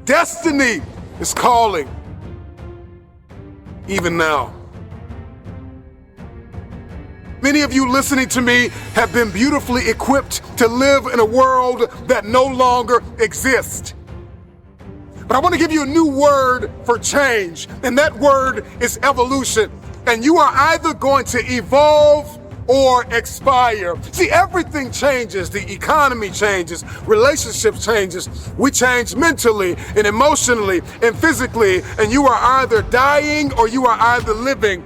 Destiny is calling, even now. Many of you listening to me have been beautifully equipped to live in a world that no longer exists. But I want to give you a new word for change, and that word is evolution. And you are either going to evolve or expire. See, everything changes. The economy changes, relationships changes. We change mentally and emotionally and physically, and you are either dying or you are either living.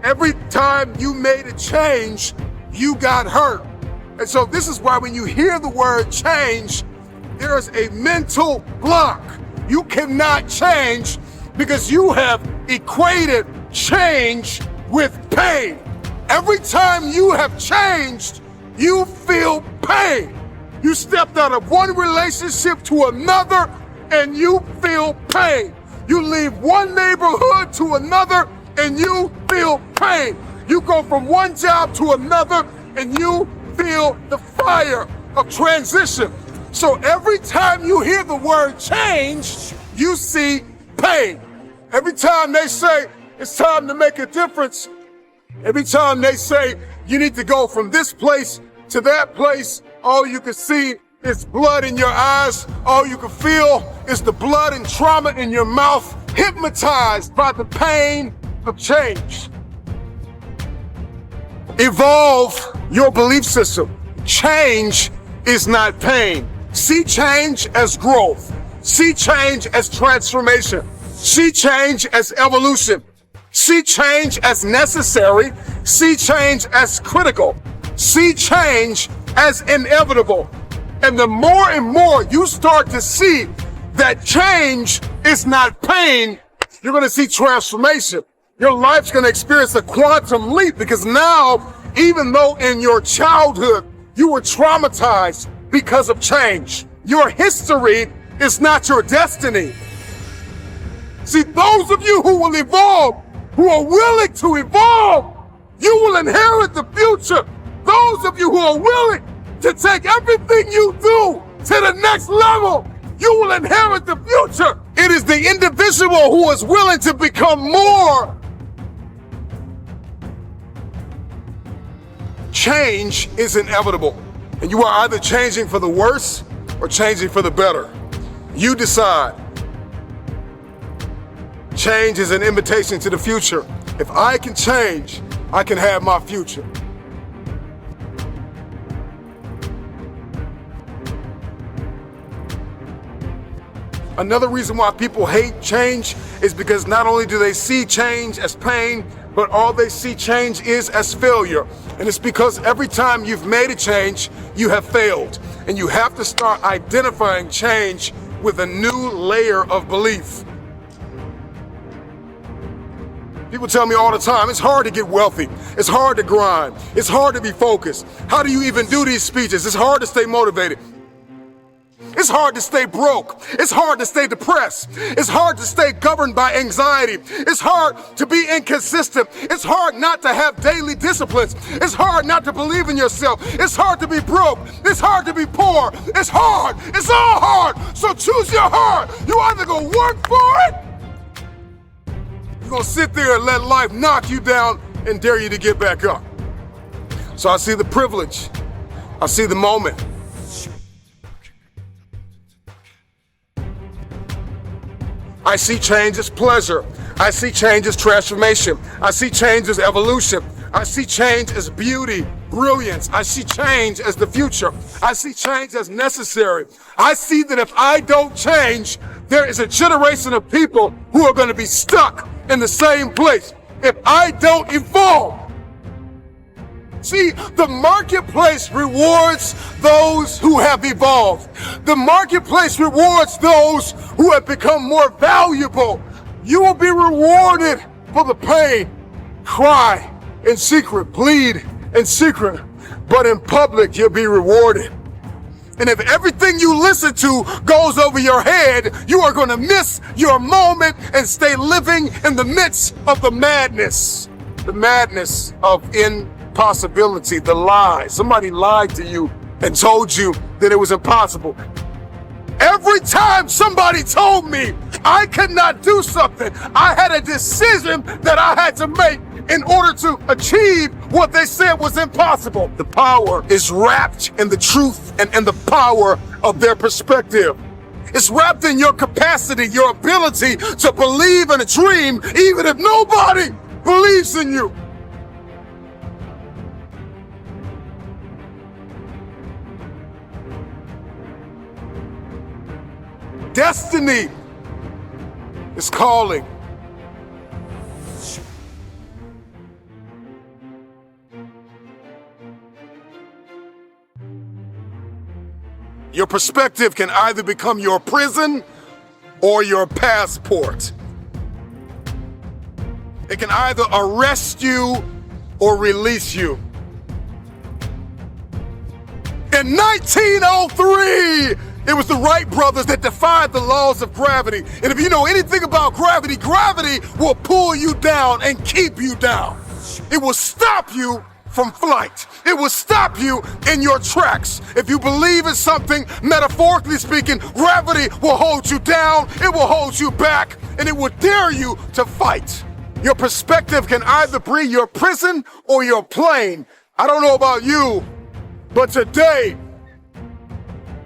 Every time you made a change, you got hurt. And so this is why when you hear the word change, there's a mental block. You cannot change because you have equated change with pain. Every time you have changed, you feel pain. You stepped out of one relationship to another and you feel pain. You leave one neighborhood to another and you feel pain. You go from one job to another and you feel the fire of transition. So every time you hear the word change, you see pain. Every time they say it's time to make a difference, every time they say you need to go from this place to that place, all you can see is blood in your eyes. All you can feel is the blood and trauma in your mouth, hypnotized by the pain of change. Evolve your belief system. Change is not pain. See change as growth. See change as transformation. See change as evolution. See change as necessary. See change as critical. See change as inevitable. And the more and more you start to see that change is not pain, you're going to see transformation. Your life's going to experience a quantum leap because now, even though in your childhood you were traumatized because of change, your history is not your destiny. See, those of you who will evolve, who are willing to evolve, you will inherit the future. Those of you who are willing to take everything you do to the next level, you will inherit the future. It is the individual who is willing to become more. Change is inevitable, and you are either changing for the worse or changing for the better. You decide. Change is an invitation to the future. If I can change, I can have my future. Another reason why people hate change is because not only do they see change as pain, but all they see change is as failure. And it's because every time you've made a change, you have failed. And you have to start identifying change with a new layer of belief. People tell me all the time, it's hard to get wealthy. It's hard to grind. It's hard to be focused. How do you even do these speeches? It's hard to stay motivated. It's hard to stay broke. It's hard to stay depressed. It's hard to stay governed by anxiety. It's hard to be inconsistent. It's hard not to have daily disciplines. It's hard not to believe in yourself. It's hard to be broke. It's hard to be poor. It's hard. It's all hard. So choose your heart. You either go work for it, you're gonna sit there and let life knock you down and dare you to get back up. So I see the privilege. I see the moment. I see change as pleasure. I see change as transformation. I see change as evolution. I see change as beauty, brilliance. I see change as the future. I see change as necessary. I see that if I don't change, there is a generation of people who are going to be stuck in the same place if I don't evolve. See, the marketplace rewards those who have evolved. The marketplace rewards those who have become more valuable. You will be rewarded for the pain. Cry in secret, bleed in secret, but in public you'll be rewarded. And if everything you listen to goes over your head, you are going to miss your moment and stay living in the midst of the madness of impossibility, the lie. Somebody lied to you and told you that it was impossible. Every time somebody told me I could not do something, I had a decision that I had to make in order to achieve what they said was impossible. The power is wrapped in the truth and in the power of their perspective. It's wrapped in your capacity, your ability to believe in a dream, even if nobody believes in you. Destiny is calling. Your perspective can either become your prison or your passport. It can either arrest you or release you. In 1903, it was the Wright brothers that defied the laws of gravity. And if you know anything about gravity, gravity will pull you down and keep you down. It will stop you from flight. It will stop you in your tracks. If you believe in something, metaphorically speaking, gravity will hold you down, it will hold you back, and it will dare you to fight. Your perspective can either be your prison or your plane. I don't know about you, but today,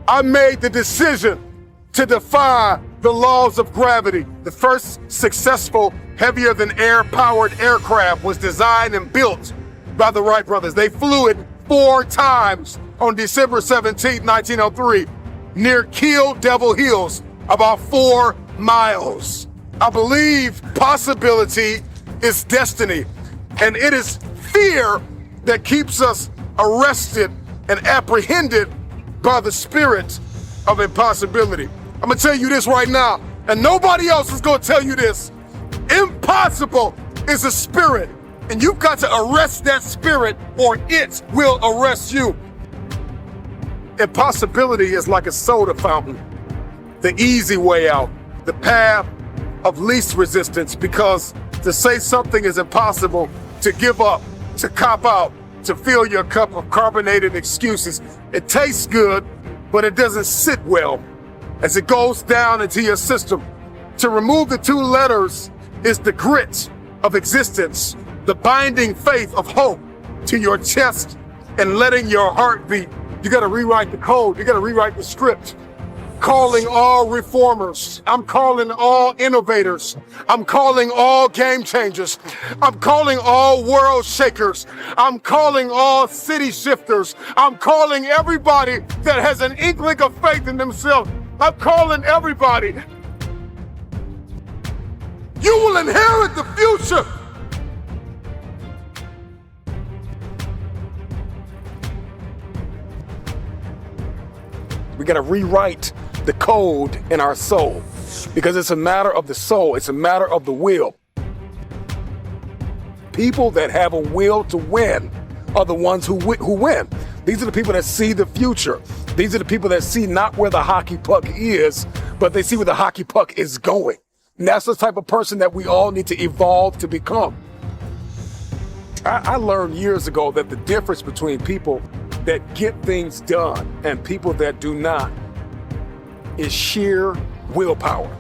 I made the decision to defy the laws of gravity. The first successful heavier-than-air powered aircraft was designed and built by the Wright brothers. They flew it 4 times on December 17, 1903, near Kill Devil Hills, about 4 miles. I believe possibility is destiny, and it is fear that keeps us arrested and apprehended by the spirit of impossibility. I'm gonna tell you this right now, and nobody else is gonna tell you this. Impossible is a spirit, and you've got to arrest that spirit or it will arrest you. Impossibility is like a soda fountain, the easy way out, the path of least resistance, because to say something is impossible, to give up, to cop out, to fill your cup of carbonated excuses, it tastes good, but it doesn't sit well as it goes down into your system. To remove the 2 letters is the grit of existence, the binding faith of hope to your chest and letting your heart beat. You gotta rewrite the code, you gotta rewrite the script. Calling all reformers, I'm calling all innovators, I'm calling all game changers, I'm calling all world shakers, I'm calling all city shifters, I'm calling everybody that has an inkling of faith in themselves. I'm calling everybody. You will inherit the future. We gotta rewrite the code in our soul, because it's a matter of the soul, it's a matter of the will. People that have a will to win are the ones who win. These are the people that see the future. These are the people that see not where the hockey puck is, but they see where the hockey puck is going. And that's the type of person that we all need to evolve to become. I learned years ago that the difference between people that get things done and people that do not is sheer willpower.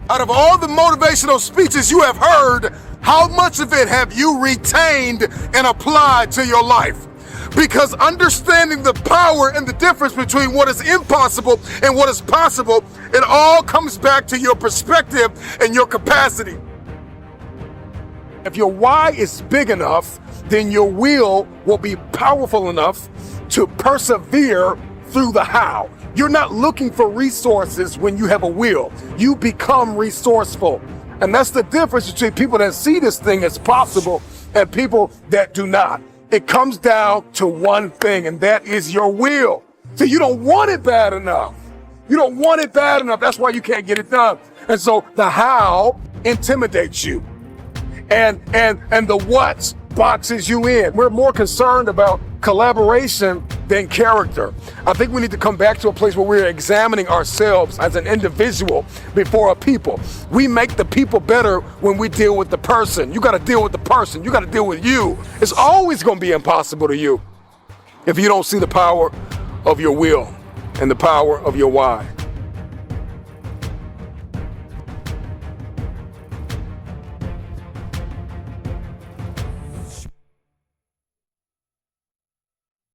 Out of all the motivational speeches you have heard, how much of it have you retained and applied to your life? Because understanding the power and the difference between what is impossible and what is possible, it all comes back to your perspective and your capacity. If your why is big enough, then your will be powerful enough to persevere through the how. You're not looking for resources when you have a will. You become resourceful. And that's the difference between people that see this thing as possible and people that do not. It comes down to one thing, and that is your will. So you don't want it bad enough. You don't want it bad enough. That's why you can't get it done. And so the how intimidates you. And the what boxes you in. We're more concerned about collaboration than character. I think we need to come back to a place where we're examining ourselves as an individual before a people. We make the people better when we deal with the person. You got to deal with the person. You got to deal with you. It's always going to be impossible to you. if you don't see the power of your will and the power of your why.